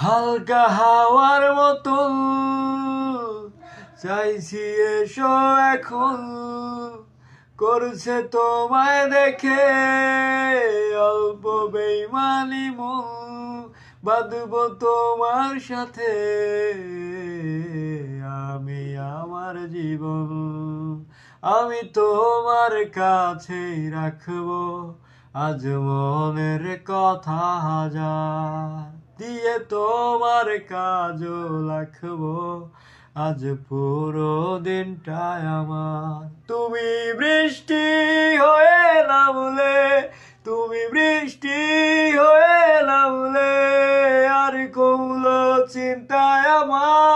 হালকা হাওয়ার মতো চাইছি এসো এখন, করছে তোমায় দেখে অল্প বেইমানি মন, বাঁধবো তোমার সাথে আমি আমার জীবন। আমি তোমার কাছেই রাখবো আজ মনের কথা হাজার, দিয়ে তোমার কাজও রাখবো আজ পুরো দিনটায় আমার। তুমি বৃষ্টি হয়ে নামলে, তুমি বৃষ্টি হয়ে নামলে আর কমলো চিন্তায় আমার।